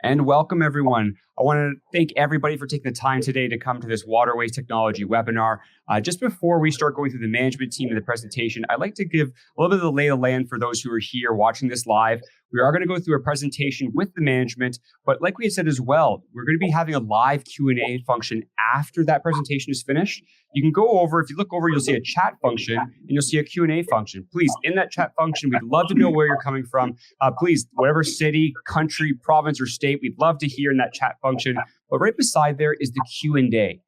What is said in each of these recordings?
And welcome, everyone. I want to thank everybody for taking the time today to come to this Waterways Technology webinar. Just before we start going through the management team and the presentation, I'd like to give a little bit of the lay of the land for those who are here watching this live. We are going to go through a presentation with the management, but like we had said as well, we're going to be having a live Q&A function after that presentation is finished. You can go over, if you look over, you'll see a chat function and you'll see a Q&A function. Please, in that chat function, we'd love to know where you're coming from. Please, whatever city, country, province, or state, we'd love to hear in that chat function. But right beside there is the Q&A.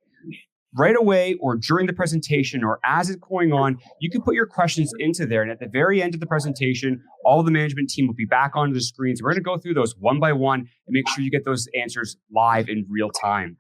Right away or during the presentation or as it's going on, you can put your questions into there. And at the very end of the presentation, all of the management team will be back onto the screens. We're going to go through those one by one and make sure you get those answers live in real time.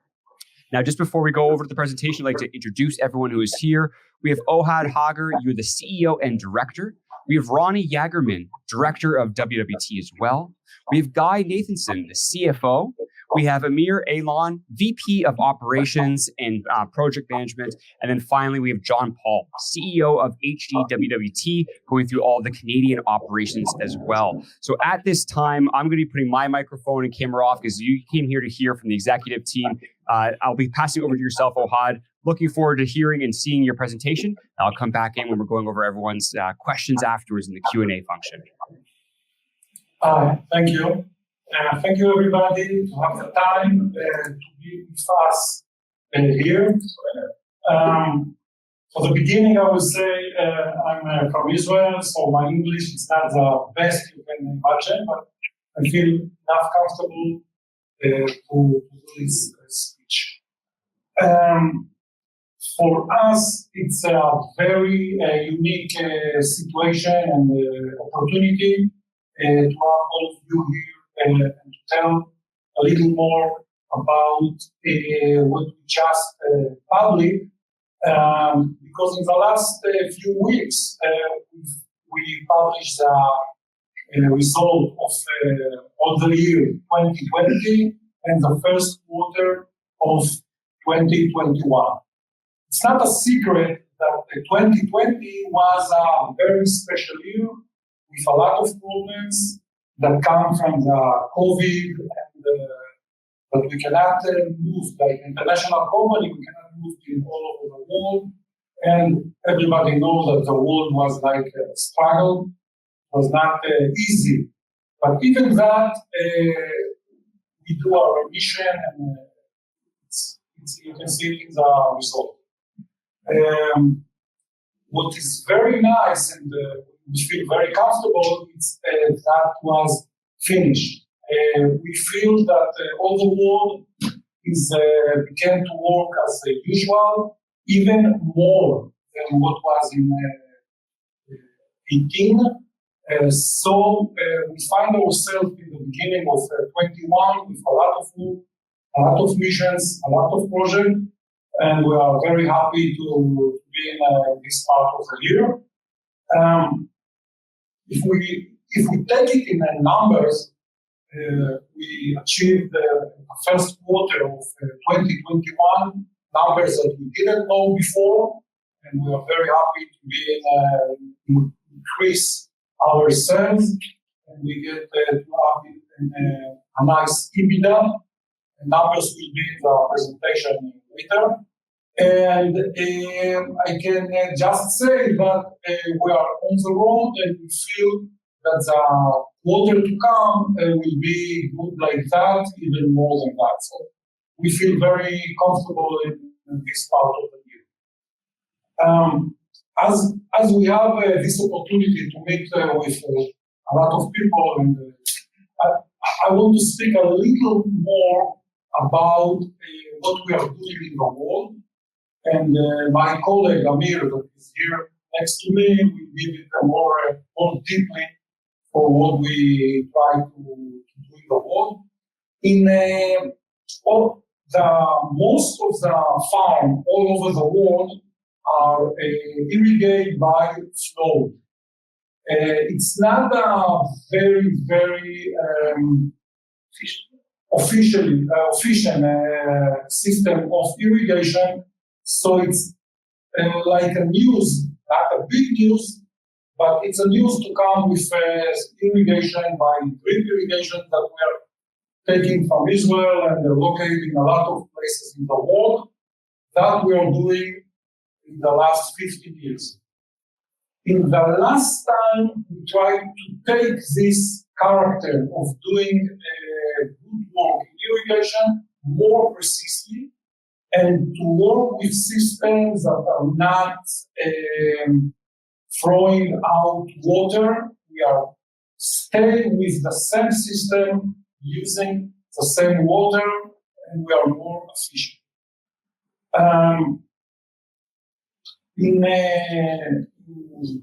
Now, just before we go over to the presentation, I'd like to introduce everyone who is here. We have Ohad Hager, you're the CEO and director. We have Ronnie Yagerman, director of WWT as well. We have Guy Nathanson, the CFO. We have Amir Alon, VP of Operations and Project Management. And then finally, we have John Paul, CEO of HDWWT, going through all the Canadian operations as well. So at this time, I'm going to be putting my microphone and camera off because you came here to hear from the executive team. I'll be passing over to yourself, Ohad. Looking forward to hearing and seeing your presentation. I'll come back in when we're going over everyone's questions afterwards in the Q&A function. Thank you. Thank you, everybody, to have the time to be with us here. For the beginning, I would say I'm from Israel, so my English is not the best you can imagine, but I feel enough comfortable to do this speech. For us, it's a very unique situation and opportunity to have all of you here and to tell a little more about what we just published, because in the last few weeks we published the result of the year 2020 and the first quarter of 2021. It's not a secret that 2020 was a very special year with a lot of problems that come from the COVID and that we cannot move, like international company, we cannot move in all over the world. And everybody knows that the world was like a struggle, was not easy. But even that, we do our mission and you can see it in the result. What is very nice and we feel very comfortable is that was finished. We feel that all the world began to work as usual, even more than what was in 18. So we find ourselves in the beginning of 21 with a lot of work, a lot of missions, a lot of projects, and we are very happy to be in this part of the year. If we take it in numbers, we achieved the first quarter of 2021 numbers that we didn't know before, and we are very happy to be increase our sales, and we get to have a nice EBITDA. The numbers will be in the presentation later. And I can just say that we are on the road and we feel that the quarter to come will be good like that, even more than that. So we feel very comfortable in this part of the year. As we have this opportunity to meet with a lot of people, and I want to speak a little more about what we are doing in the world. And my colleague Amir, that is here next to me, will give it more deeply for what we try to do in the world. Most of the farms all over the world are irrigated by flow. It's not a very, very efficient system of irrigation. So it's like a news, not a big news, but it's a news to come with irrigation by drip irrigation that we are taking from Israel and they're located in a lot of places in the world. That we are doing in the last 15 years. In the last time, we tried to take this character of doing good work in irrigation more precisely and to work with systems that are not throwing out water. We are staying with the same system, using the same water, and we are more efficient. In a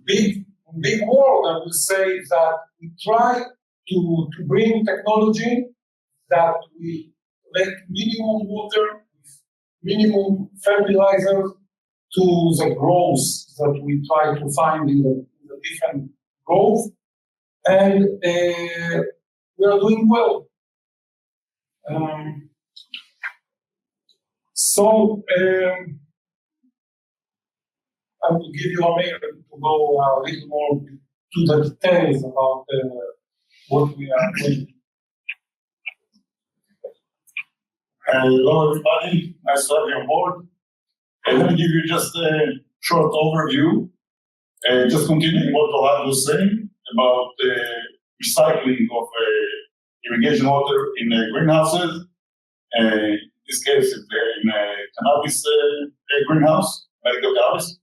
big world, I would say that we try to bring technology that we let minimum water, minimum fertilizer to the growth that we try to find in the different growth, and we are doing well. I will give you a minute to go a little more to the details about what we are doing. Hello, everybody. Nice to have you on board. Let me give you just a short overview. Just continuing what Ohad was saying about the recycling of irrigation water in greenhouses. In this case, in cannabis greenhouse, medical cannabis.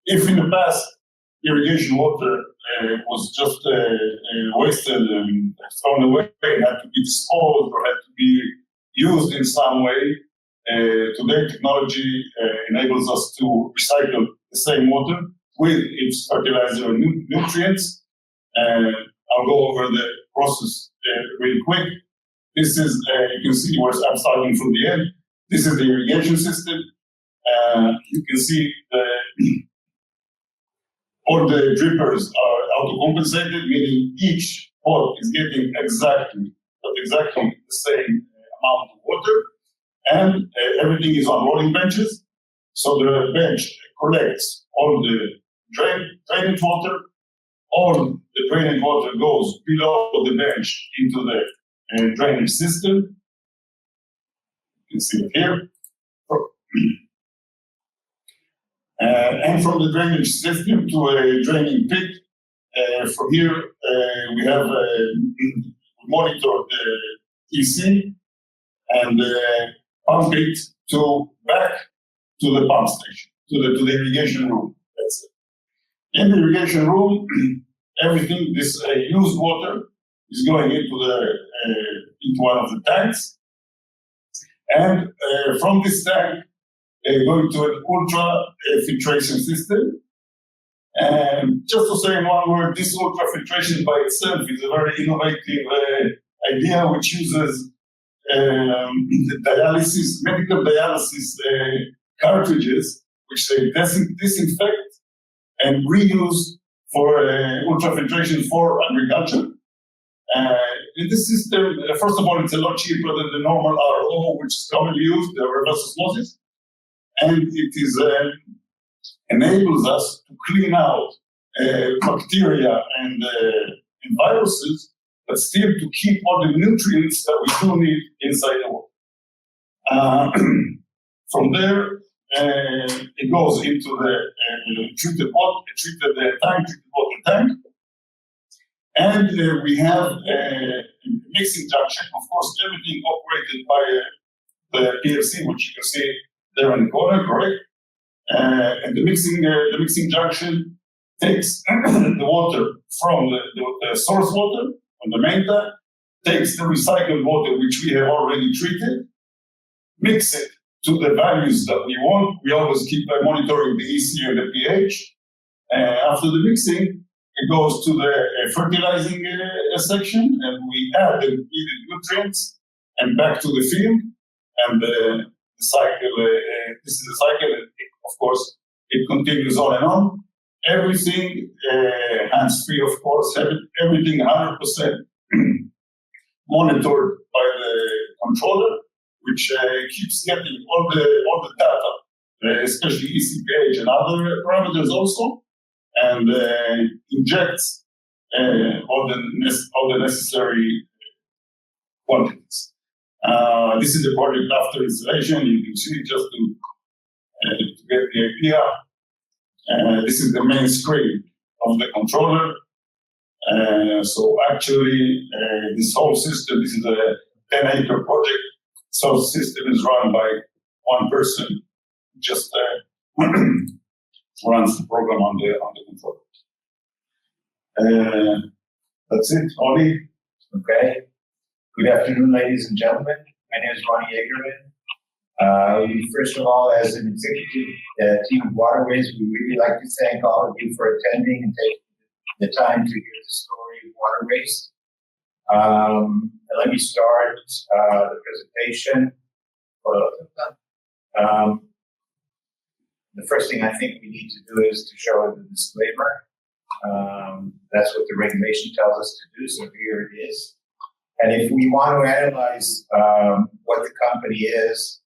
If in the past irrigation water was just wasted and thrown away, and had to be disposed or had to be used in some way, today technology enables us to recycle the same water with its fertilizer and nutrients. I'll go over the process really quick. This is, you can see where I'm starting from the end. This is the irrigation system. You can see all the drippers are auto-compensated, meaning each pot is getting exactly the same amount of water, and everything is on rolling benches. So the bench collects all the drainage water. All the drainage water goes below the bench into the drainage system. You can see it here. And from the drainage system to a draining pit. From here, we have monitor the EC and pump it back to the pump station, to the irrigation room. That's it. In the irrigation room, everything, this used water is going into one of the tanks, and from this tank, going to an ultra filtration system. And just to say in one word, this ultra filtration by itself is a very innovative idea which uses medical dialysis cartridges, which they disinfect and reuse for ultrafiltration for agriculture. In this system, first of all, it's a lot cheaper than the normal RO, which is commonly used, the reverse osmosis, and it is enables us to clean out bacteria and viruses, but still to keep all the nutrients that we do need inside the water. From there, it goes into the treated water tank, and we have a mixing junction. Of course, everything operated by the PLC, which you can see there in the corner, correct? And the mixing junction takes the water from the source water, from the main tank, takes the recycled water, which we have already treated, mix it to the values that we want. We always keep monitoring the EC and the pH. After the mixing, it goes to the fertilizing section, and we add the needed nutrients and back to the field. And the cycle, this is the cycle, and of course, it continues on and on. Everything hands-free, of course, everything 100% monitored by the controller, which keeps getting all the data, especially ECPH and other parameters also, and injects all the necessary quantities. This is the project after installation. You can see just to get the idea. This is the main screen of the controller. So actually, this whole system, this is a 10-acre project. So the system is run by one person, just runs the program on the controller. That's it, Oli. Okay. Good afternoon, ladies and gentlemen. My name is Ronnie Yeagerman. First of all, as an executive team of Waterways, we really like to thank all of you for attending and taking the time to hear the story of Waterways. Let me start the presentation. The first thing I think we need to do is to show the disclaimer. That's what the regulation tells us to do, so here it is. And if we want to analyze what the company is,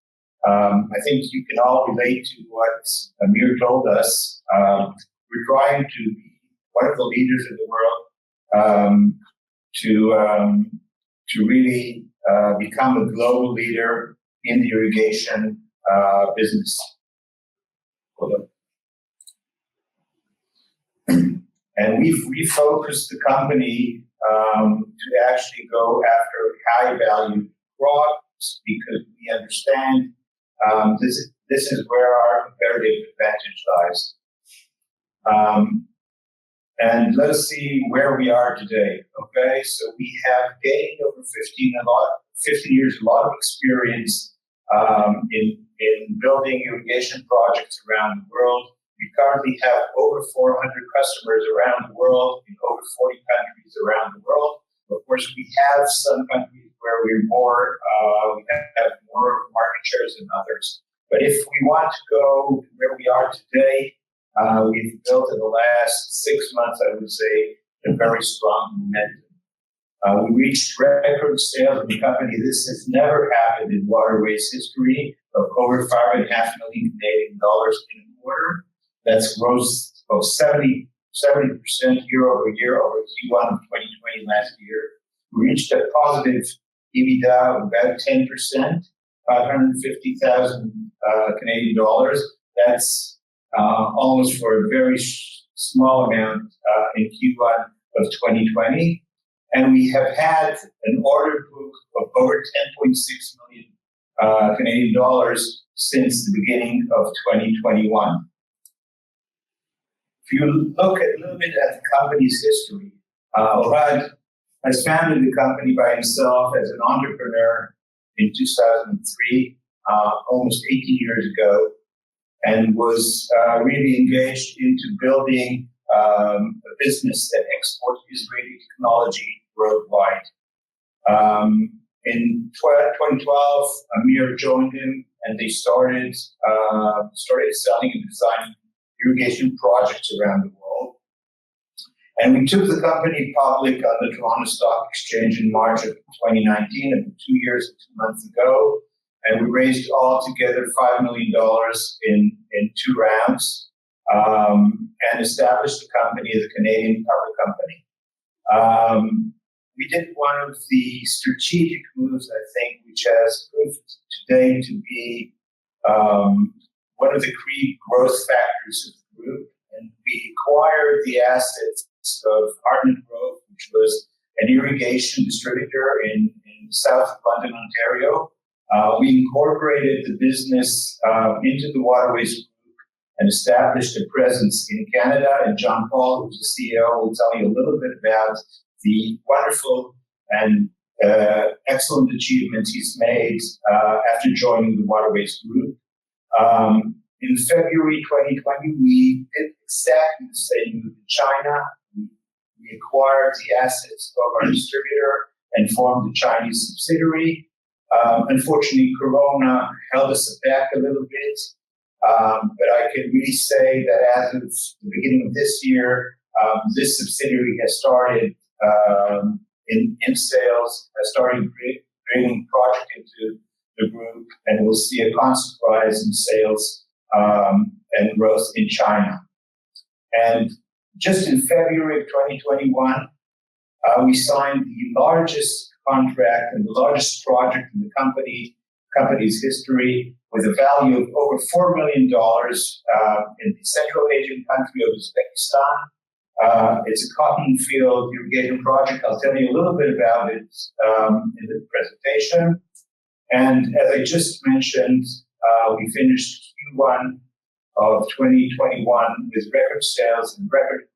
I think you can all relate to what Amir told us. We're trying to be one of the leaders in the world to really become a global leader in the irrigation business. And we've refocused the company to actually go after high-value crops because we understand this is where our competitive advantage lies. And let us see where we are today. Okay, so we have gained over 50 years, a lot of experience in building irrigation projects around the world. We currently have over 400 customers around the world in over 40 countries around the world. Of course, we have some countries where we have more market shares than others. But if we want to go to where we are today, we've built in the last 6 months, I would say, a very strong momentum. We reached record sales of the company. This has never happened in Waterways history, of over $5.5 million Canadian dollars in a quarter. That's growth of 70% year over year over Q1 of 2020 last year. We reached a positive EBITDA of about 10%, 550,000 Canadian dollars. That's almost for a very small amount in Q1 of 2020. And we have had an order book of over 10.6 million Canadian dollars since the beginning of 2021. If you look a little bit at the company's history, Ohad has founded the company by himself as an entrepreneur in 2003, almost 18 years ago, and was really engaged into building a business that exports Israeli technology worldwide. In 2012, Amir joined him, and they started selling and designing irrigation projects around the world. And we took the company public on the Toronto Stock Exchange in March of 2019, 2 years and 2 months ago. And we raised altogether $5 million in 2 rounds and established the company as a Canadian public company. We did one of the strategic moves, I think, which has proved today to be one of the key growth factors of the group. And we acquired the assets of Ardent Growth, which was an irrigation distributor in South London, Ontario. We incorporated the business into the Waterways Group and established a presence in Canada. And John Paul, who's the CEO, will tell you a little bit about the wonderful and excellent achievements he's made after joining the Waterways Group. In February 2020, we did exactly the same move in China. We acquired the assets of our distributor and formed a Chinese subsidiary. Unfortunately, Corona held us back a little bit, but I can really say that as of the beginning of this year, this subsidiary has started in sales, has started bringing project into the group, and we'll see a constant rise in sales and growth in China. And just in February of 2021, we signed the largest contract and the largest project in the company's history, with a value of over $4 million in the Central Asian country of Uzbekistan. It's a cotton field irrigation project. I'll tell you a little bit about it in the presentation. And as I just mentioned, we finished Q1 of 2021 with record sales and record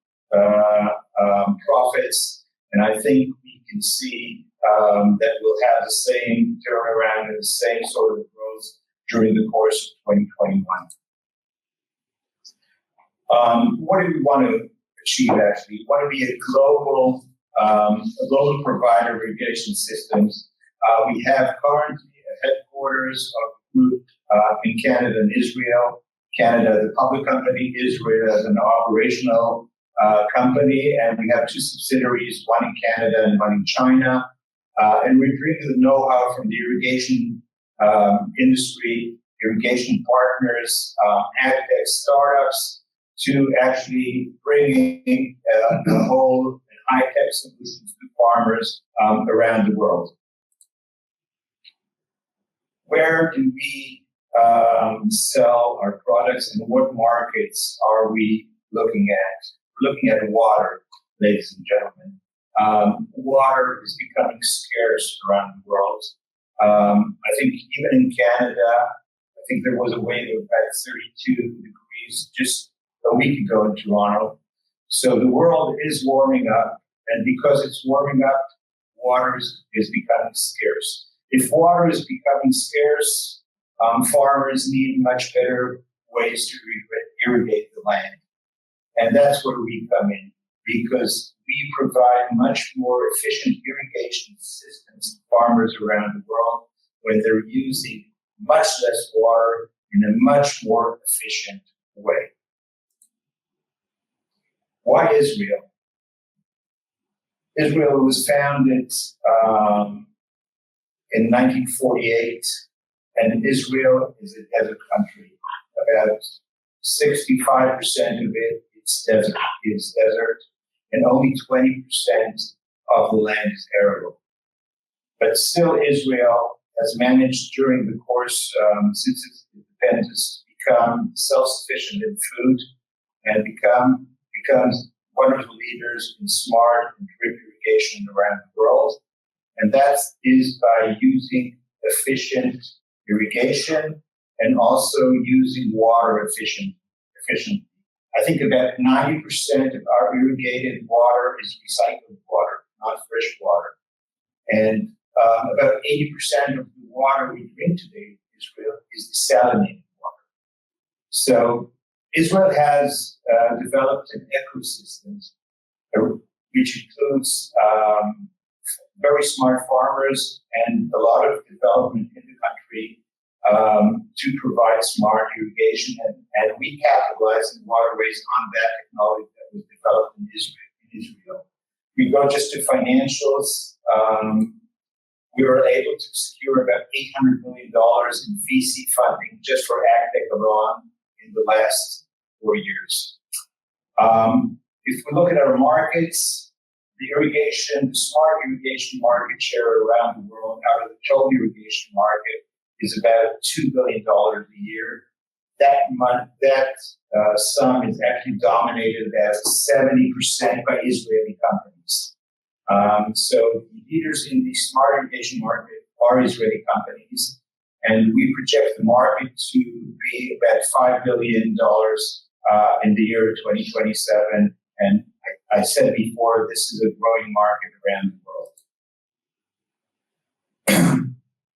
profits. And I think we can see that we'll have the same turnaround and the same sort of growth during the course of 2021. What do we want to achieve actually? We want to be a global provider of irrigation systems. We have currently a headquarters of group in Canada and Israel. Canada, the public company, Israel as an operational company, and we have two subsidiaries, one in Canada and one in China. And we bring the know-how from the irrigation industry, irrigation partners, agri-tech startups, to actually bringing the whole high-tech solutions to farmers around the world. Where do we sell our products and what markets are we looking at? We're looking at water, ladies and gentlemen. Water is becoming scarce around the world. I think even in Canada, I think there was a wave of about 32 degrees just a week ago in Toronto. So the world is warming up, and because it's warming up, water is becoming scarce. If water is becoming scarce, farmers need much better ways to irrigate the land. And that's where we come in, because we provide much more efficient irrigation systems to farmers around the world when they're using much less water in a much more efficient way. Why Israel? Israel was founded in 1948, and Israel as a country, about 65% of it is desert, and only 20% of the land is arable. But still, Israel has managed during the course, since its independence, to become self-sufficient in food and becomes one of the leaders in smart and drip irrigation around the world. And that is by using efficient irrigation and also using water efficiently. I think about 90% of our irrigated water is recycled water, not fresh water. And about 80% of the water we drink today in Israel is desalinated water. So Israel has developed an ecosystem which includes very smart farmers and a lot of development in the country to provide smart irrigation, and we capitalize in waterways on that technology that was developed in Israel. We go just to financials. We were able to secure about $800 million in VC funding just for agri-tech alone in the last 4 years. If we look at our markets, the smart irrigation market share around the world out of the total irrigation market is about $2 billion a year. That sum is actually dominated as 70% by Israeli companies. So the leaders in the smart irrigation market are Israeli companies, and we project the market to be about $5 billion in the year 2027. And I said before, this is a growing market around the world.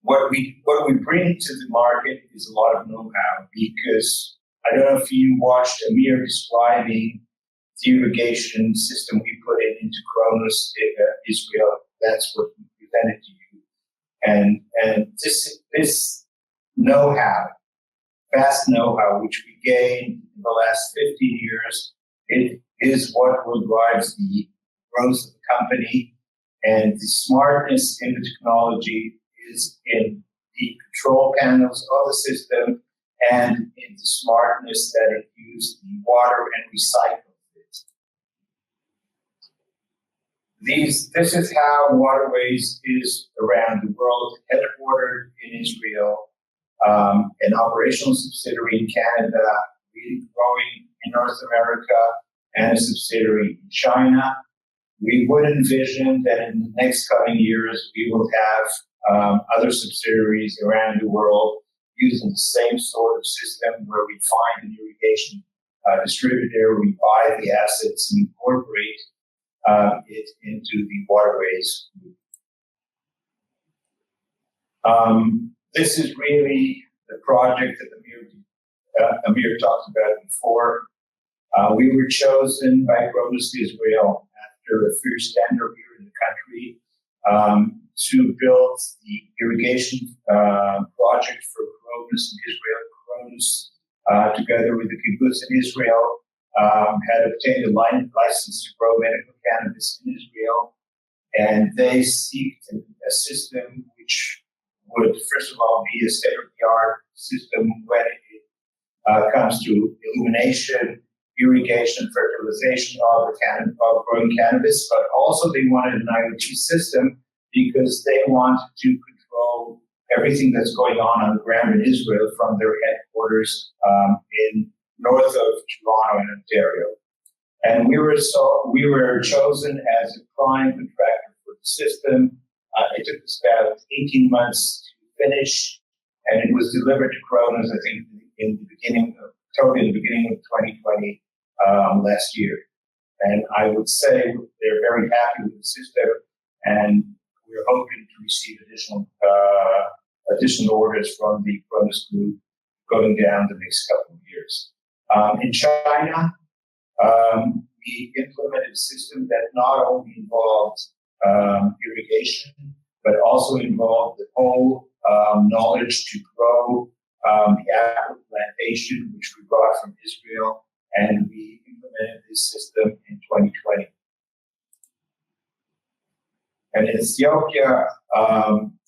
What we bring to the market is a lot of know-how, because I don't know if you watched Amir describing the irrigation system we put into Kronos, Israel. That's what we presented to you. And this know-how, vast know-how, which we gained in the last 15 years, it is what will drive the growth of the company. And the smartness in the technology is in the control panels of the system and in the smartness that it uses the water and recycles it. This is how Waterways is around the world, headquartered in Israel, an operational subsidiary in Canada, really growing in North America, and a subsidiary in China. We would envision that in the next coming years, we will have other subsidiaries around the world using the same sort of system where we find an irrigation distributor, we buy the assets and incorporate it into the Waterways group. This is really the project that Amir talked about before. We were chosen by Cannabis Israel after a fierce tender here in the country to build the irrigation project for Cannabis in Israel. Cannabis, together with the kibbutz in Israel, had obtained a license to grow medical cannabis in Israel, and they seeked a system which would, first of all, be a state-of-the-art system when it comes to illumination, irrigation, fertilization of growing cannabis, but also they wanted an IoT system because they wanted to control everything that's going on the ground in Israel from their headquarters in north of Toronto and Ontario. And we were chosen as a prime contractor for the system. It took us about 18 months to finish, and it was delivered to Cronus, I think, in the beginning of 2020 last year. And I would say they're very happy with the system, and we're hoping to receive additional orders from the Cronus group going down the next couple of years. In China, we implemented a system that not only involved irrigation, but also involved the whole knowledge to grow the apple plantation, which we brought from Israel, and we implemented this system in 2020. And in Ethiopia,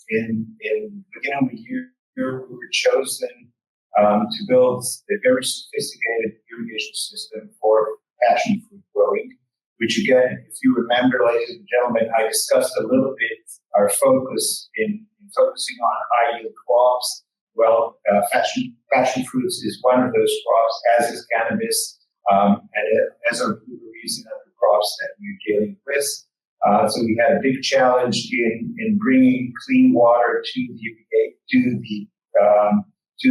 in the beginning of the year, we were chosen to build a very sophisticated irrigation system for passion fruit growing, which again, if you remember, ladies and gentlemen, I discussed a little bit our focus in focusing on high yield crops. Well, passion fruits is one of those crops, as is cannabis, and as are blueberries and other crops that we're dealing with. So we had a big challenge in bringing clean water to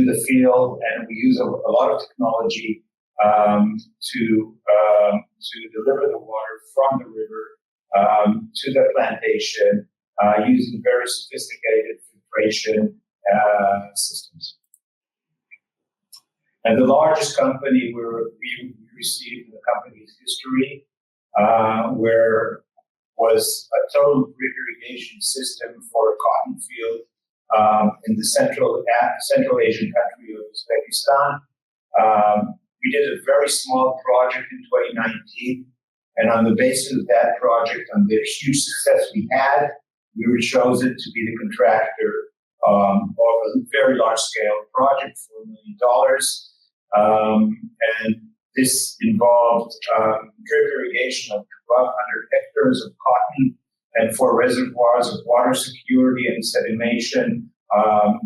the field, and we use a lot of technology to deliver the water from the river to the plantation using very sophisticated filtration systems. And the largest company we received in the company's history was a total drip irrigation system for a cotton field in the Central Asian country of Uzbekistan. We did a very small project in 2019, and on the basis of that project, on the huge success we had, we were chosen to be the contractor of a very large-scale project, $4 million. And this involved drip irrigation of 1,200 hectares of cotton and 4 reservoirs of water security and sedimation of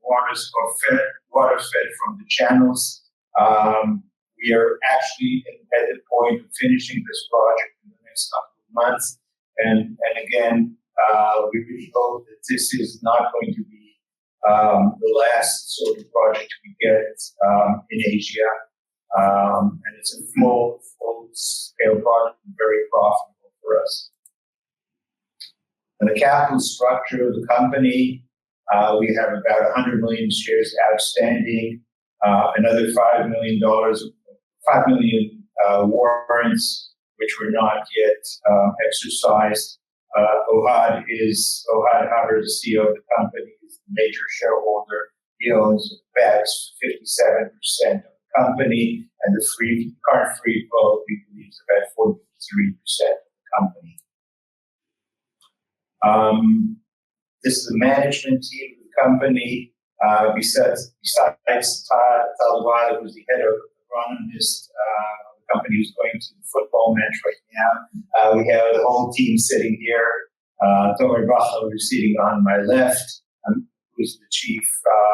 water fed from the channels. We are actually at the point of finishing this project in the next couple of months. And again, we really hope that this is not going to be the last sort of project we get in Asia. And it's a full-scale project and very profitable for us. And the capital structure of the company, we have about 100 million shares outstanding, another $5 million warrants, which were not yet exercised. Ohad Haber, the CEO of the company, is the major shareholder. He owns about 57% of the company, and the current free float, we believe, is about 43% of the company. This is the management team of the company. Besides Tal Talwal, who's the head of agronomist of the company who's going to the football match right now. We have the whole team sitting here. Tomer Bachel, who's sitting on my left, who's the chief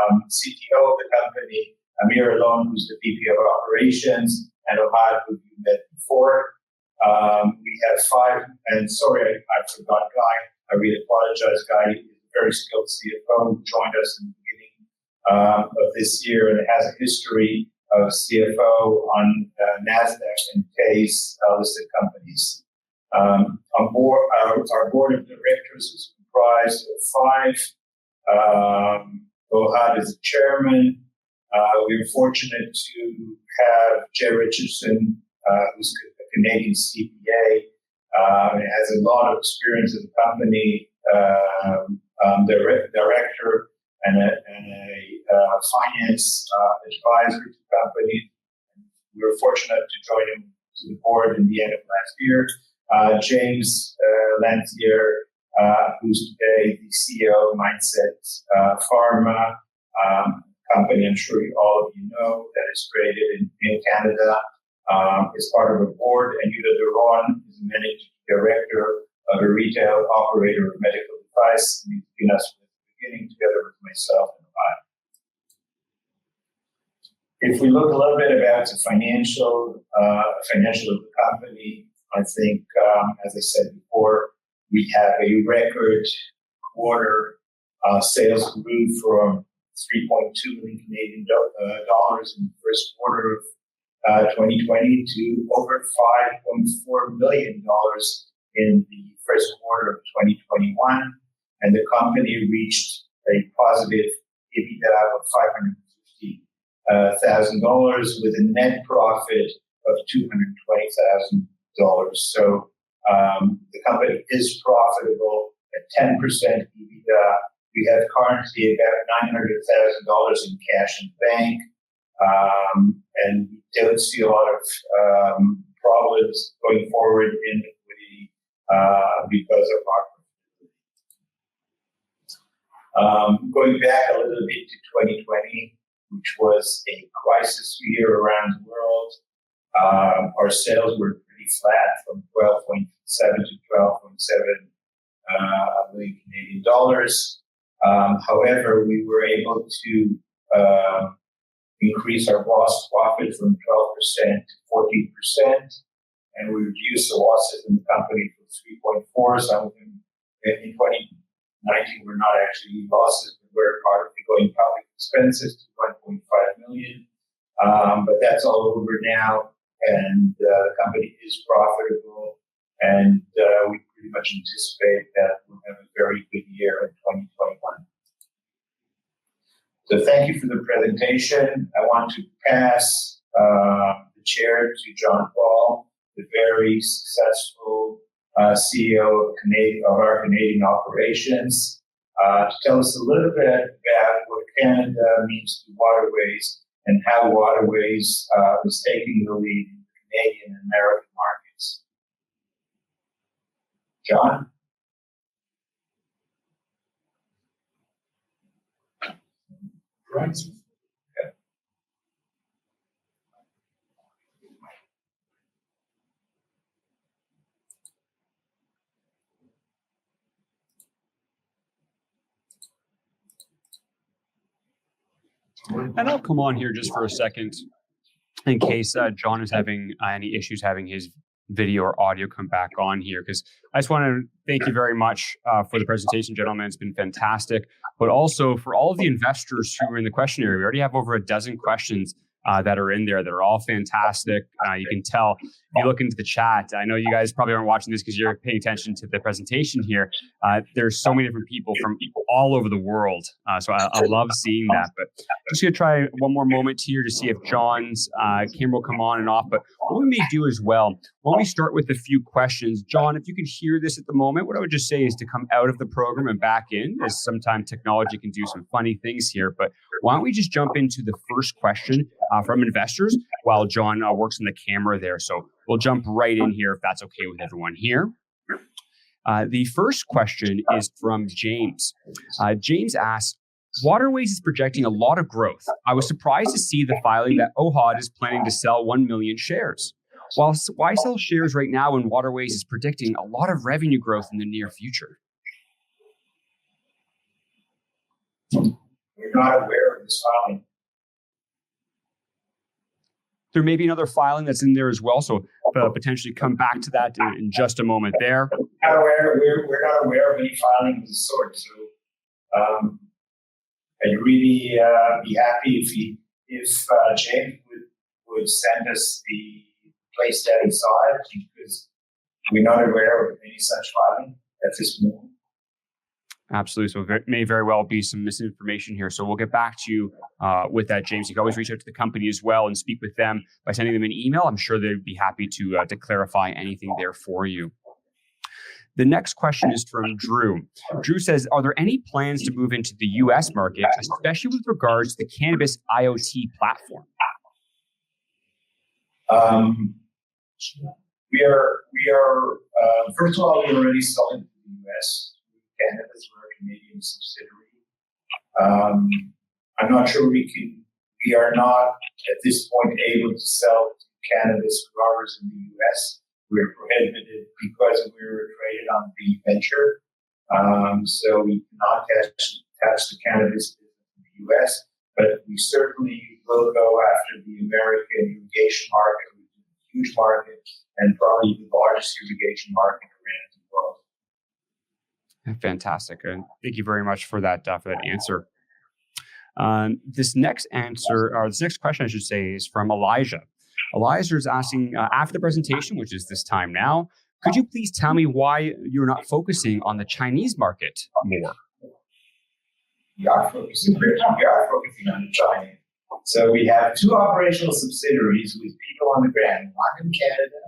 CTO of the company. Amir Alon, who's the VP of Operations, and Ohad, who you met before. We have five, and sorry, I forgot Guy. I really apologize, Guy. He's a very skilled CFO who joined us in the beginning of this year and has a history of CFO on NASDAQ and CASE listed companies. Our board of directors is comprised of five. Ohad is the chairman. We are fortunate to have Jay Richardson, who's a Canadian CPA, has a lot of experience in the company, director and a finance advisor to the company. We were fortunate to join him to the board in the end of last year. James Lantier, who's today the CEO of Mindset Pharma, company I'm sure all of you know that is created in Canada, is part of a board, and Yuda Duron is the managing director of a retail operator of medical device, and he's been us from the beginning together with myself and I. If we look a little bit about the financial of the company, I think, as I said before, we have a record quarter. Sales grew from 3.2 million Canadian dollars in the first quarter of 2020 to over $5.4 million in the first quarter of 2021. And the company reached a positive EBITDA of $550,000 with a net profit of $220,000. So the company is profitable at 10% EBITDA. We have currently about $900,000 in cash in the bank, and we don't see a lot of problems going forward in liquidity because of our going back a little bit to 2020, which was a crisis year around the world, our sales were pretty flat from 12.7 to 12.7 million Canadian dollars. However, we were able to increase our gross profit from 12% to 14%, and we reduced the losses in the company from 3.4. Some of them in 2019 were not actually losses, but were part of the going public expenses to 1.5 million. But that's all over now, and the company is profitable, and we pretty much anticipate that we'll have a very good year in 2021. So thank you for the presentation. I want to pass the chair to John Paul, the very successful CEO of our Canadian operations, to tell us a little bit about what Canada means to waterways and how waterways is taking the lead in the Canadian and American markets. John? Right. Okay. And I'll come on here just for a second in case John is having any issues having his video or audio come back on here, because I just want to thank you very much for the presentation, gentlemen. It's been fantastic. But also for all of the investors who are in the question area, we already have over a dozen questions that are in there that are all fantastic. You can tell if you look into the chat. I know you guys probably aren't watching this because you're paying attention to the presentation here. There's so many different people from all over the world. So I love seeing that. But I'm just going to try one more moment here to see if John's camera will come on and off. But what we may do as well, when we start with a few questions, John, if you could hear this at the moment, what I would just say is to come out of the program and back in, as sometimes technology can do some funny things here. But why don't we just jump into the first question from investors while John works on the camera there. So we'll jump right in here if that's okay with everyone here. The first question is from James. James asks, Waterways is projecting a lot of growth. I was surprised to see the filing that Ohad is planning to sell 1 million shares. While why sell shares right now when Waterways is predicting a lot of revenue growth in the near future? We're not aware of this filing. There may be another filing that's in there as well, so potentially come back to that in just a moment there. We're not aware of any filing of the sort. So I'd really be happy if James would send us the place that he saw it, because we're not aware of any such filing at this moment. Absolutely. So there may very well be some misinformation here. So we'll get back to you with that, James. You can always reach out to the company as well and speak with them by sending them an email. I'm sure they'd be happy to clarify anything there for you. The next question is from Drew. Drew says, are there any plans to move into the U.S. market, especially with regards to the Cannabis IoT platform? We are first of all, we're already selling to the U.S. Cannabis, we're a Canadian subsidiary. I'm not sure we are not at this point able to sell to cannabis growers in the U.S. We're prohibited because we were traded on the venture. So we cannot attach the cannabis business in the U.S., but we certainly will go after the American irrigation market, which is a huge market and probably the largest irrigation market around the world. Fantastic. And thank you very much for that answer. This next question, I should say, is from Elijah. Elijah is asking, after the presentation, which is this time now, could you please tell me why you're not focusing on the Chinese market more? We are focusing on China. So we have two operational subsidiaries with people on the ground, one in Canada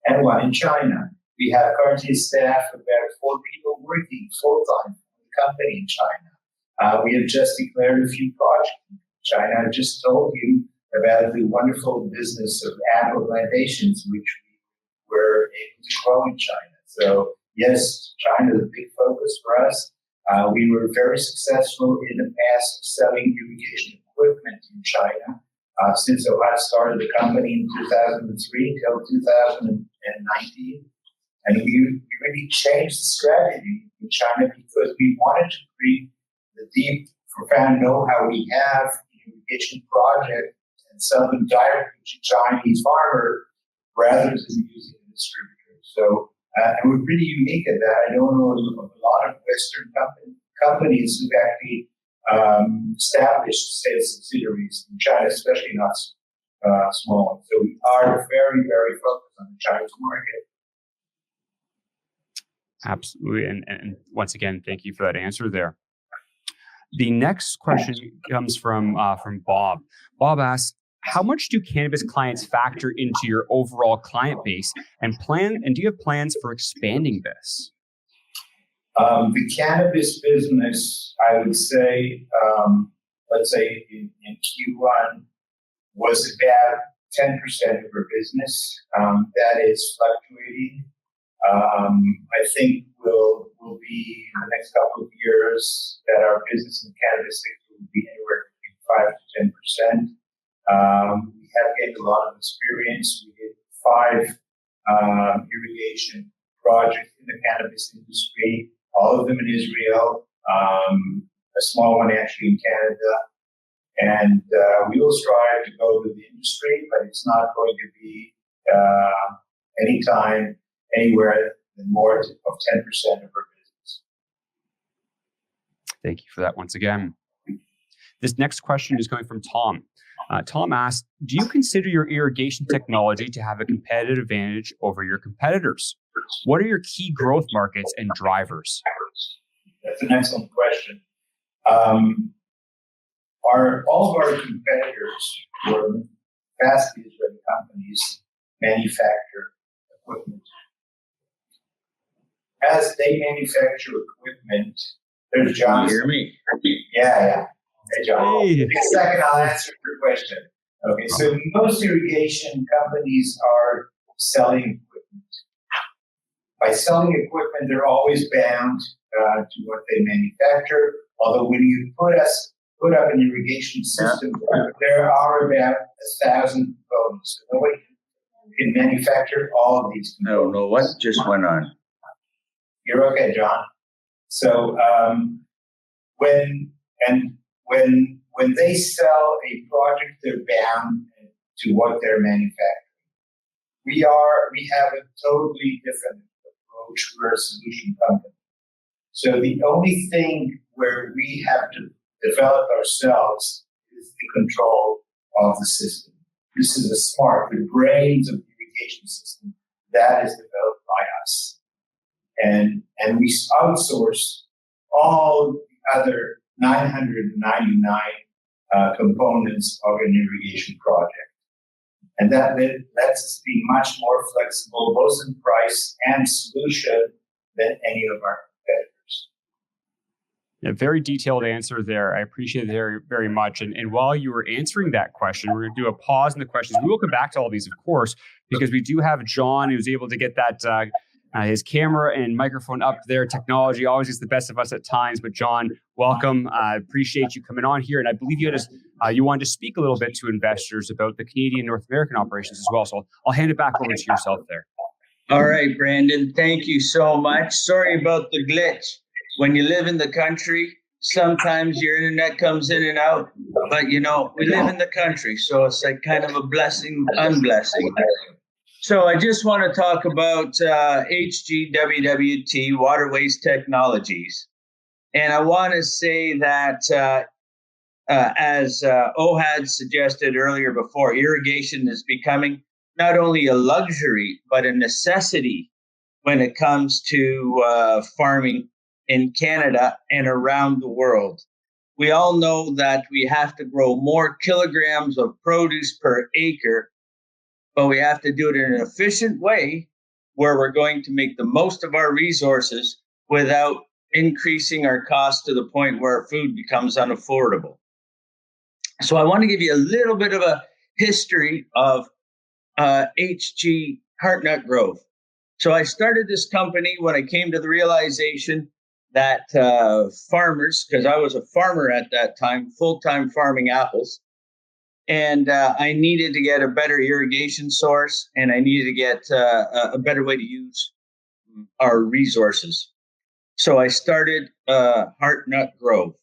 and one in China. We have currently a staff of about 4 people working full-time for the company in China. We have just declared a few projects in China. I just told you about the wonderful business of apple plantations, which we were able to grow in China. So yes, China is a big focus for us. We were very successful in the past selling irrigation equipment in China. Since I started the company in 2003 until 2019. And we really changed the strategy in China because we wanted to bring the deep, profound know-how we have in irrigation project and sell them directly to Chinese farmer rather than using a distributor. So, and we're pretty unique at that. I don't know of a lot of Western companies who've actually established sales subsidiaries in China, especially not small. So we are very, very focused on the Chinese market. Absolutely. And once again, thank you for that answer there. The next question comes from Bob. Bob asks, how much do cannabis clients factor into your overall client base and do you have plans for expanding this? The cannabis business, I would say, let's say in Q1 was about 10% of our business. That is fluctuating. I think will be in the next couple of years that our business in cannabis will be anywhere between 5 to 10%. We have gained a lot of experience. We did 5 irrigation projects in the cannabis industry, all of them in Israel, a small one actually in Canada. And we will strive to go to the industry, but it's not going to be anytime, anywhere than more of 10% of our business. Thank you for that once again. This next question is coming from Tom. Tom asks, do you consider your irrigation technology to have a competitive advantage over your competitors? What are your key growth markets and drivers? That's an excellent question. All of our competitors, who are vastly Israeli companies, manufacture equipment. As they manufacture equipment, there's John. Can you hear me? Yeah. Hey, John. Hey. In a second, I'll answer your question. Okay, so most irrigation companies are selling equipment. By selling equipment, they're always bound to what they manufacture. Although when you put up an irrigation system, there are about 1,000 components. Nobody can can manufacture all of these I don't know what just went on. You're okay, John. So when they sell a product, they're bound to what they're manufacturing. We have a totally different approach. We're a solution company. So the only thing where we have to develop ourselves is the control of the system. This is the brains of the irrigation system that is developed by us. And we outsource all the other 999 components of an irrigation project. And that lets us be much more flexible, both in price and solution, than any of our competitors. A very detailed answer there. I appreciate it very, very much. And while you were answering that question, we're going to do a pause in the questions. We will come back to all these, of course, because we do have John, who's able to get that his camera and microphone up there. Technology always is the best of us at times. But John, welcome. I appreciate you coming on here. And I believe you wanted to speak a little bit to investors about the Canadian North American operations as well. So I'll hand it back over to yourself there. All right, Brandon, thank you so much. Sorry about the glitch. When you live in the country, sometimes your internet comes in and out, but we live in the country, so it's like kind of a blessing, unblessing. So I just want to talk about HGWWT, Water Waste Technologies. And I want to say that as Ohad suggested earlier before, irrigation is becoming not only a luxury, but a necessity when it comes to farming in Canada and around the world. We all know that we have to grow more kilograms of produce per acre, but we have to do it in an efficient way where we're going to make the most of our resources without increasing our costs to the point where food becomes unaffordable. So I want to give you a little bit of a history of HG Heartnut Grove. So I started this company when I came to the realization that farmers, because I was a farmer at that time, full-time farming apples, and I needed to get a better irrigation source, and I needed to get a better way to use our resources. So I started Heartnut Grove.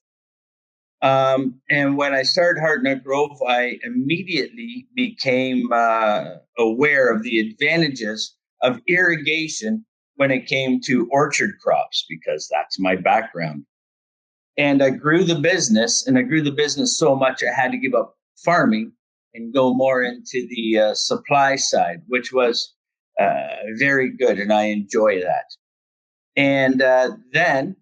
And when I started Heartnut Grove, I immediately became aware of the advantages of irrigation when it came to orchard crops, because that's my background. And I grew the business, and I grew the business so much I had to give up farming and go more into the supply side, which was very good, and I enjoy that. And then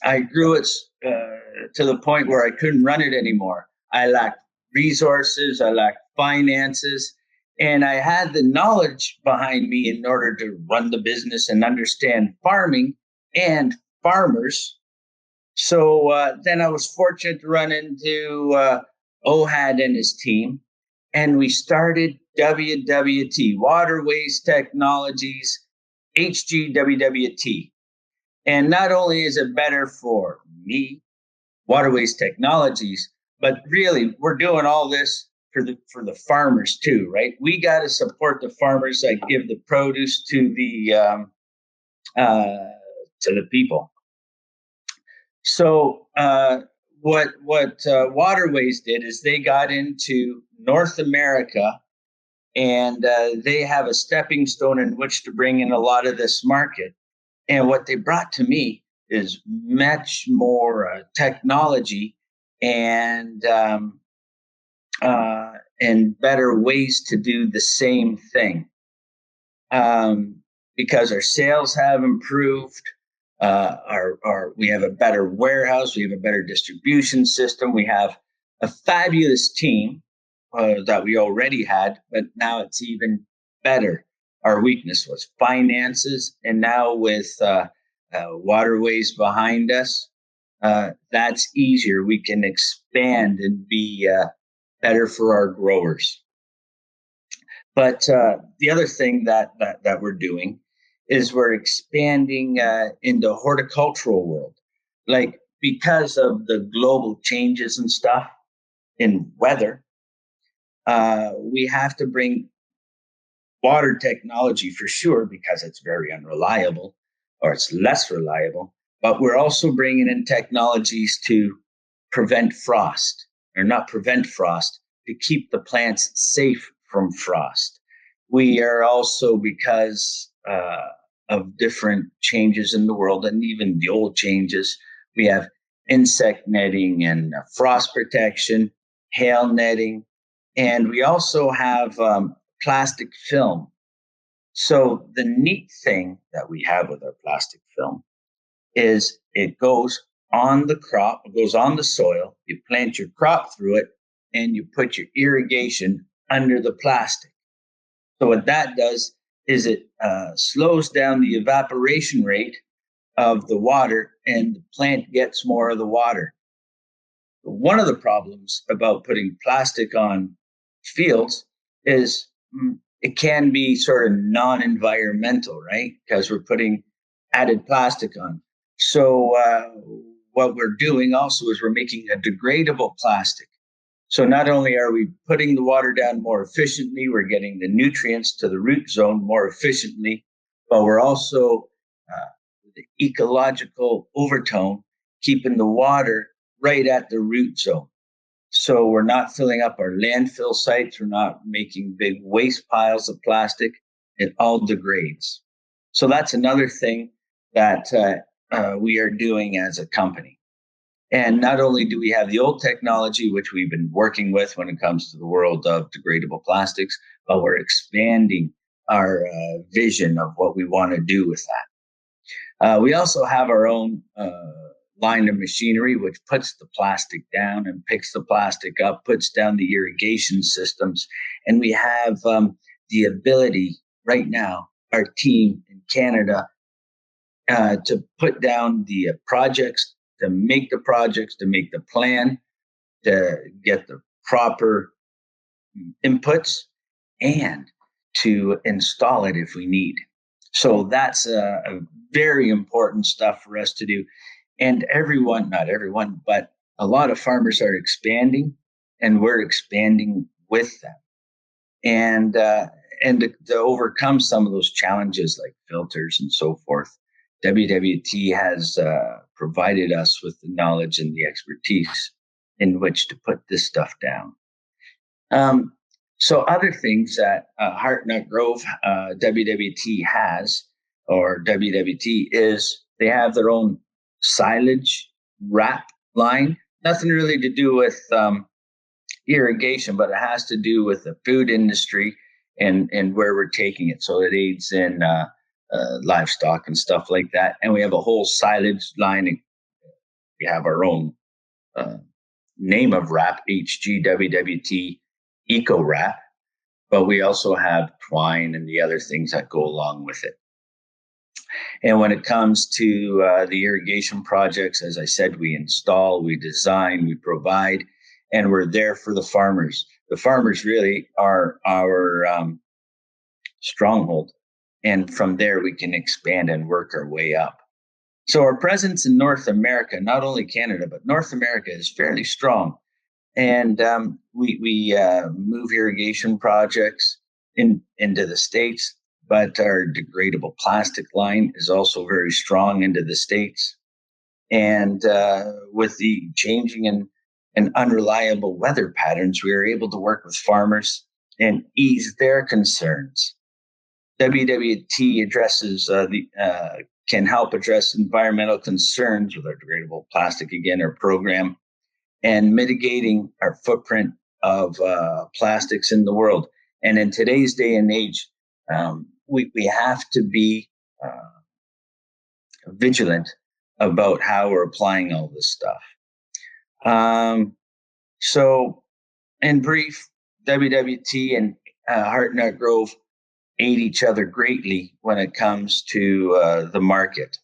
I grew it to the point where I couldn't run it anymore. I lacked resources, I lacked finances, and I had the knowledge behind me in order to run the business and understand farming and farmers. So then I was fortunate to run into Ohad and his team, and we started WWT, Water Waste Technologies, HGWWT. And not only is it better for me, Water Waste Technologies, but really we're doing all this for the farmers too, right? We got to support the farmers that give the produce to the people. So what Water Waste did is they got into North America, and they have a stepping stone in which to bring in a lot of this market. And what they brought to me is much more technology and better ways to do the same thing. Because our sales have improved, we have a better warehouse, we have a better distribution system, we have a fabulous team that we already had, but now it's even better. Our weakness was finances, and now with waterways behind us, that's easier. We can expand and be better for our growers. But the other thing that we're doing is we're expanding into horticultural world, like because of the global changes and stuff in weather. We have to bring water technology for sure, because it's very unreliable, or it's less reliable. But we're also bringing in technologies to prevent frost, or not prevent frost, to keep the plants safe from frost. We are also, because of different changes in the world, and even the old changes, we have insect netting and frost protection, hail netting, and we also have plastic film. So the neat thing that we have with our plastic film is it goes on the crop, it goes on the soil, you plant your crop through it, and you put your irrigation under the plastic. So what that does is it slows down the evaporation rate of the water, and the plant gets more of the water. One of the problems about putting plastic on fields is it can be sort of non-environmental, right? Because we're putting added plastic on. So what we're doing also is we're making a degradable plastic. So not only are we putting the water down more efficiently, we're getting the nutrients to the root zone more efficiently, but we're also the ecological overtone, keeping the water right at the root zone. So we're not filling up our landfill sites. We're not making big waste piles of plastic. It all degrades. So that's another thing that we are doing as a company. And not only do we have the old technology, which we've been working with when it comes to the world of degradable plastics, but we're expanding our vision of what we want to do with that. We also have our own line of machinery, which puts the plastic down and picks the plastic up, puts down the irrigation systems. And we have the ability right now, our team in Canada, to put down the projects, to make the plan, to get the proper inputs, and to install it if we need. So that's a very important stuff for us to do. And not everyone, but a lot of farmers are expanding, and we're expanding with them. And to overcome some of those challenges like filters and so forth, WWT has provided us with the knowledge and the expertise in which to put this stuff down. So other things that Heart Nut Grove WWT has, or WWT is, they have their own silage wrap line. Nothing really to do with irrigation, but it has to do with the food industry and where we're taking it. So it aids in livestock and stuff like that. And we have a whole silage line. We have our own name of wrap, HGWWT Eco Wrap, but we also have twine and the other things that go along with it. And when it comes to the irrigation projects, as I said, we install, we design, we provide, and we're there for the farmers. The farmers really are our stronghold. And from there, we can expand and work our way up. So our presence in North America, not only Canada, but North America, is fairly strong. And we move irrigation projects into the States, but our degradable plastic line is also very strong into the States. And with the changing and unreliable weather patterns, we are able to work with farmers and ease their concerns. WWT addresses can help address environmental concerns with our degradable plastic, again, our program, and mitigating our footprint of plastics in the world. And in today's day and age, we have to be vigilant about how we're applying all this stuff. So in brief, WWT and Heart Nut Grove aid each other greatly when it comes to the market.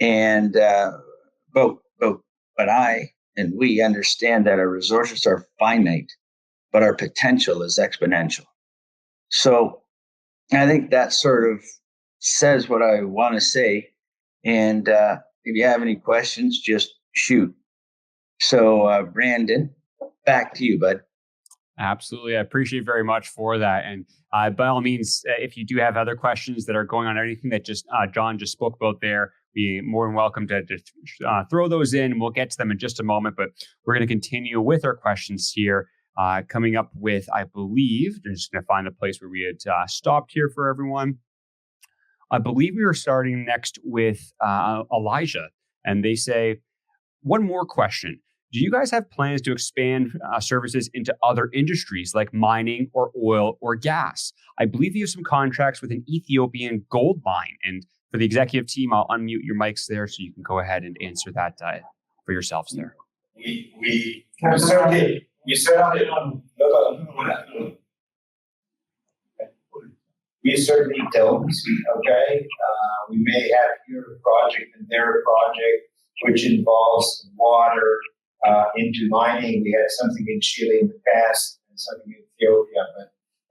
And but I and we understand that our resources are finite, but our potential is exponential. So I think that sort of says what I want to say. And if you have any questions, just shoot. So Brandon, back to you, bud. Absolutely. I appreciate very much for that. And by all means, if you do have other questions that are going on, anything that just John just spoke about there, be more than welcome to throw those in. We'll get to them in just a moment, but we're going to continue with our questions here. Coming up with, I believe, I'm just going to find the place where we had stopped here for everyone. I believe we were starting next with Elijah, and they say, one more question. Do you guys have plans to expand services into other industries like mining or oil or gas? I believe you have some contracts with an Ethiopian gold mine. And for the executive team, I'll unmute your mics there so you can go ahead and answer that for yourselves there. We certainly don't. Okay, we may have here a project and there a project which involves water. Into mining, we had something in Chile in the past and something in Ethiopia, but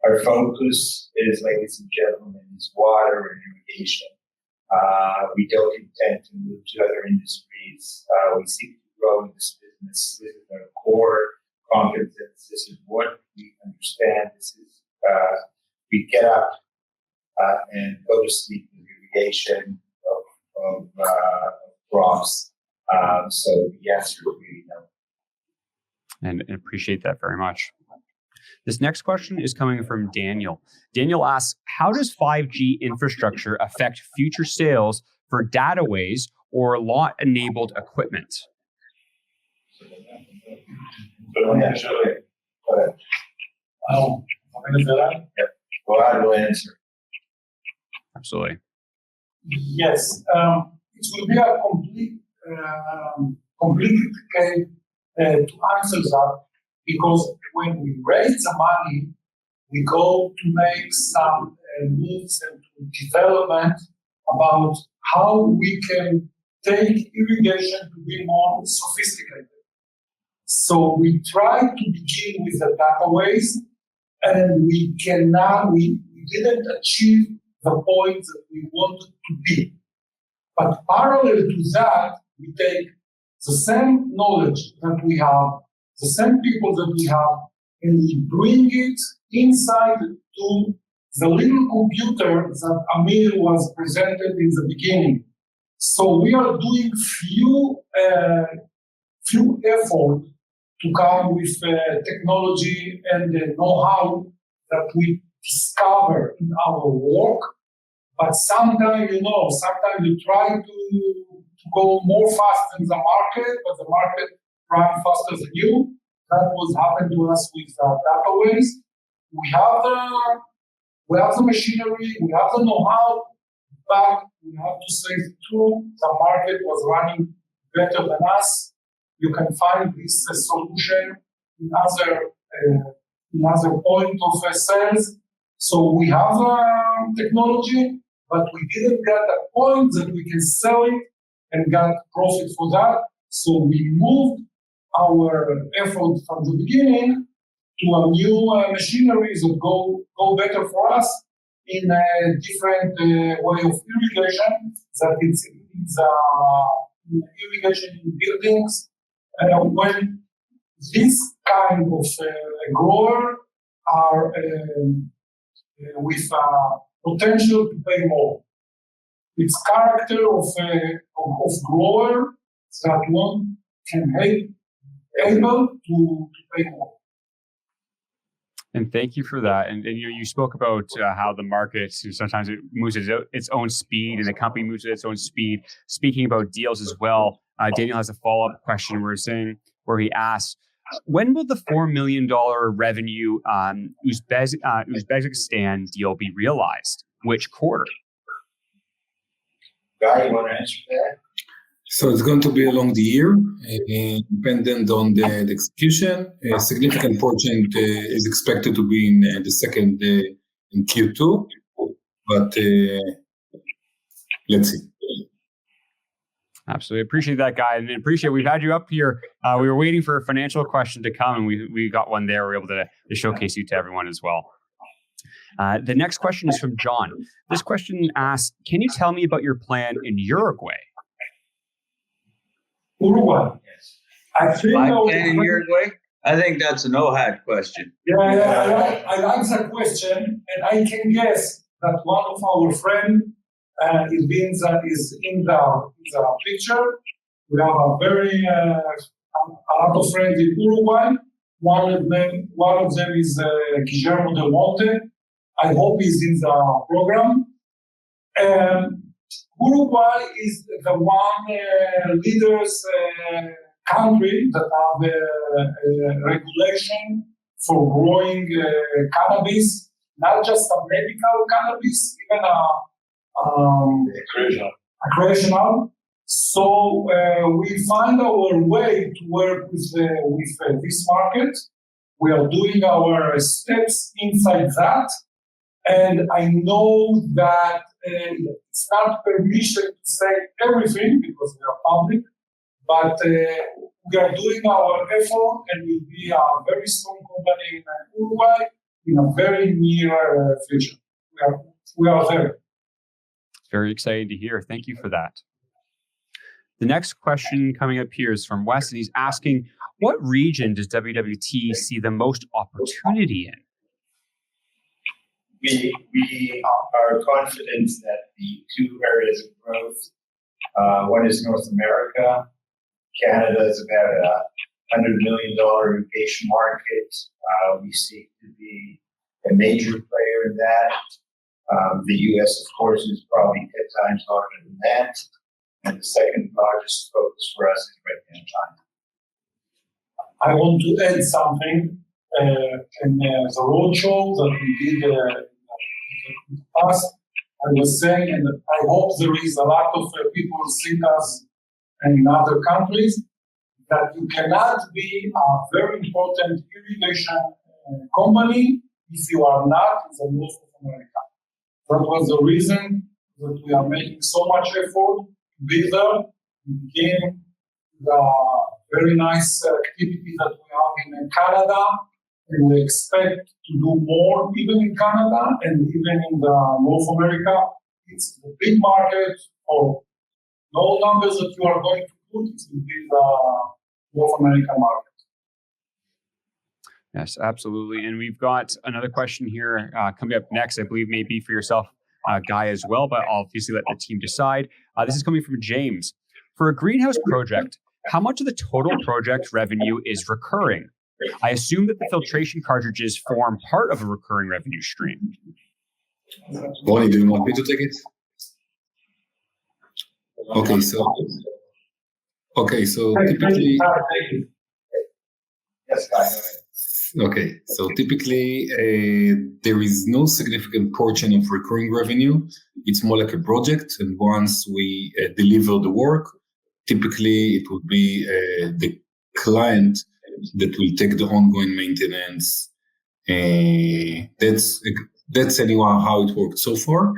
our focus is, ladies and gentlemen, is water and irrigation. We don't intend to move to other industries. We seek to grow in this business. This is our core competence. This is what we understand. This is we get up and go to sleep with irrigation of crops. So the answer is really no. And appreciate that very much. This next question is coming from Daniel. Daniel asks, how does 5G infrastructure affect future sales for dataways or lot-enabled equipment? Go ahead. Go ahead and answer. Absolutely. Yes, it will be a complicated to answer that, because when we raise the money, we go to make some moves and development about how we can take irrigation to be more sophisticated. So we try to begin with the dataways, and we didn't achieve the point that we wanted to be. But parallel to that, we take the same knowledge that we have, the same people that we have, and we bring it inside to the little computer that Amir was presented in the beginning. So we are doing few effort to come with technology and know-how that we discover in our work. But sometimes you try to go more fast than the market, but the market runs faster than you. That was happened to us with dataways. We have the machinery, we have the know-how, but we have to say the truth, the market was running better than us. You can find this solution in other point of sales. So we have technology, but we didn't get a point that we can sell it and get profit for that. So we moved our effort from the beginning to a new machinery that go better for us in a different way of irrigation, that it's irrigation in buildings. When this kind of grower are with potential to pay more. It's character of grower that one can able to pay more. And thank you for that. And you spoke about how the market sometimes it moves at its own speed, and the company moves at its own speed. Speaking about deals as well, Daniel has a follow-up question where he asks, when will the $4 million revenue Uzbekistan deal be realized? Which quarter? Guy, you want to answer that? So it's going to be along the year, dependent on the execution. A significant portion is expected to be in the second in Q2, but let's see. Absolutely. Appreciate that, Guy. And appreciate we've had you up here. We were waiting for a financial question to come, and we got one there. We were able to showcase you to everyone as well. The next question is from John. This question asks, can you tell me about your plan in Uruguay? Uruguay. Yes. I think in Uruguay. I think that's an OHAD question. Yeah, I like that question, and I can guess that one of our friends is in the picture. We have a lot of friends in Uruguay. One of them is Guillermo Del Monte. I hope he's in the program. Uruguay is the one leaders country that have regulation for growing cannabis, not just a medical cannabis, even recreational. So we find our way to work with this market. We are doing our steps inside that. And I know that it's not permission to say everything because we are public, but we are doing our effort and we'll be a very strong company in Uruguay in a very near future. We are there. It's very exciting to hear. Thank you for that. The next question coming up here is from Wes, and he's asking, what region does WWT see the most opportunity in? We are confident that the two areas of growth, one is North America. Canada is about a $100 million irrigation market. We seek to be a major player in that. The U.S., of course, is probably 10 times larger than that. And the second largest focus for us is right now China. I want to add something. In the roadshow that we did in the past, I was saying, and I hope there is a lot of people seeing us in other countries, that you cannot be a very important irrigation company if you are not in the North of America. That was the reason that we are making so much effort to be there. We began the very nice activity that we have in Canada, and we expect to do more even in Canada and even in the North America. It's a big market for no numbers that you are going to put. It will be the North American market. Yes, absolutely. And we've got another question here coming up next, I believe maybe for yourself, Guy, as well, but I'll obviously let the team decide. This is coming from James. For a greenhouse project, how much of the total project revenue is recurring? I assume that the filtration cartridges form part of a recurring revenue stream. Bonnie, do you want me to take it? Okay, so typically... Yes, guys. Okay, so typically there is no significant portion of recurring revenue. It's more like a project, and once we deliver the work, typically it would be the client that will take the ongoing maintenance. That's anyway how it worked so far,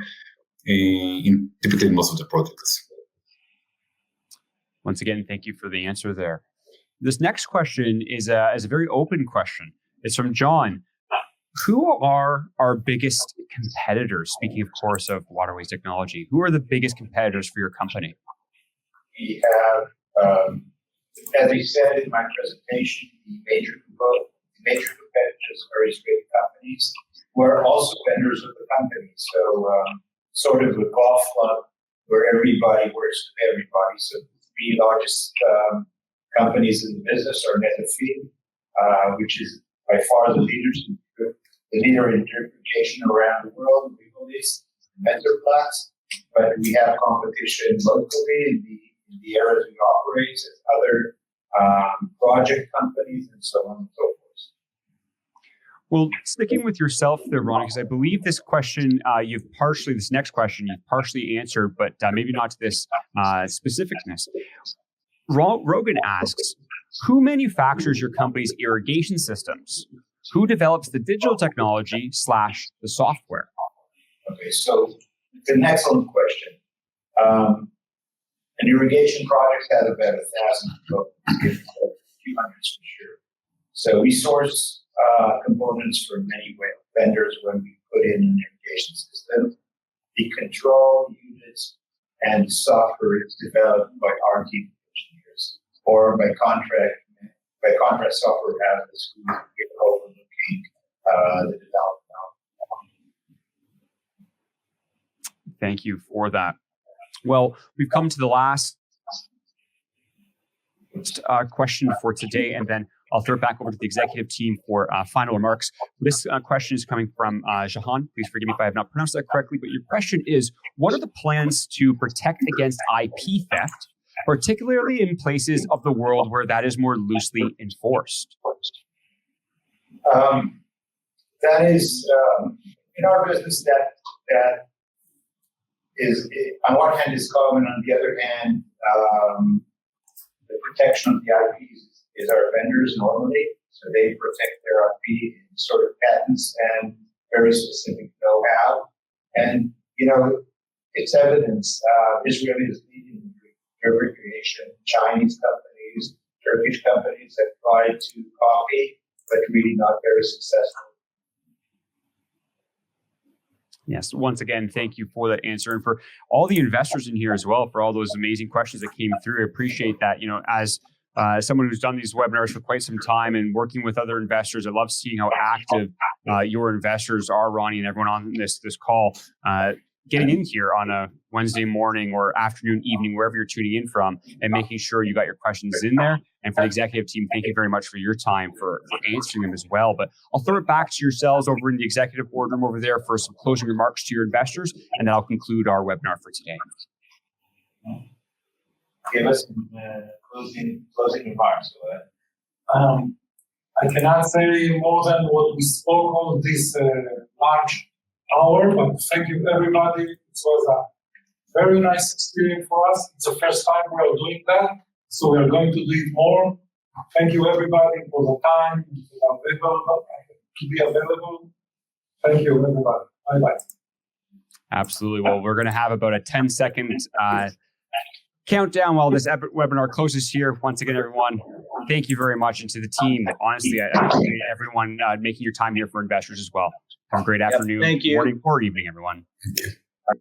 typically in most of the projects. Once again, thank you for the answer there. This next question is a very open question. It's from John. Who are our biggest competitors? Speaking, of course, of waterways technology, who are the biggest competitors for your company? We have, as I said in my presentation, the major competitors are Israeli companies who are also vendors of the company. So, sort of a golf club where everybody works with everybody. So, the three largest companies in the business are Netafim, which is by far the leader in irrigation around the world, Middle East, Metroplatz. But we have competition locally in the areas we operate, as other project companies, and so on and so forth. Well, sticking with yourself there, Ronnie, because I believe this question this next question you've partially answered, but maybe not to this specificness. Rogan asks, who manufactures your company's irrigation systems? Who develops the digital technology / the software? Okay, so it's an excellent question. An irrigation project has about 1,000 components, a few hundreds for sure. So we source components from many vendors when we put in an irrigation system. The control units and software is developed by our team of engineers or by contract by contrast, software houses who are overlooking the development. Thank you for that. Well, we've come to the last question for today, and then I'll throw it back over to the executive team for final remarks. This question is coming from Jahan. Please forgive me if I have not pronounced that correctly, but your question is, what are the plans to protect against IP theft, particularly in places of the world where that is more loosely enforced? That is, in our business, that is, on one hand, is common. On the other hand, the protection of the IP is our vendors normally. So they protect their IP in sort of patents and very specific know-how. And, it's evidence. Israel is leading in irrigation. Chinese companies, Turkish companies have tried to copy, but really not very successful. Yes. Once again, thank you for that answer, and for all the investors in here as well, for all those amazing questions that came through. I appreciate that. As someone who's done these webinars for quite some time and working with other investors, I love seeing how active your investors are, Ronnie, and everyone on this call. Getting in here on a Wednesday morning or afternoon, evening, wherever you're tuning in from, and making sure you got your questions in there. And for the executive team, thank you very much for your time for answering them as well. But I'll throw it back to yourselves over in the executive boardroom over there for some closing remarks to your investors, and then I'll conclude our webinar for today. Give us closing remarks. I cannot say more than what we spoke on this large hour, but thank you, everybody. It was a very nice experience for us. It's the first time we are doing that, so we are going to do it more. Thank you, everybody, for the time to be available. Thank you, everybody. Bye-bye. Absolutely. Well, we're going to have about a 10-second countdown while this webinar closes here. Once again, everyone, thank you very much. And to the team, honestly, I appreciate everyone making your time here for investors as well. Have a great afternoon, Thank you. morning, or evening, everyone. Thank you.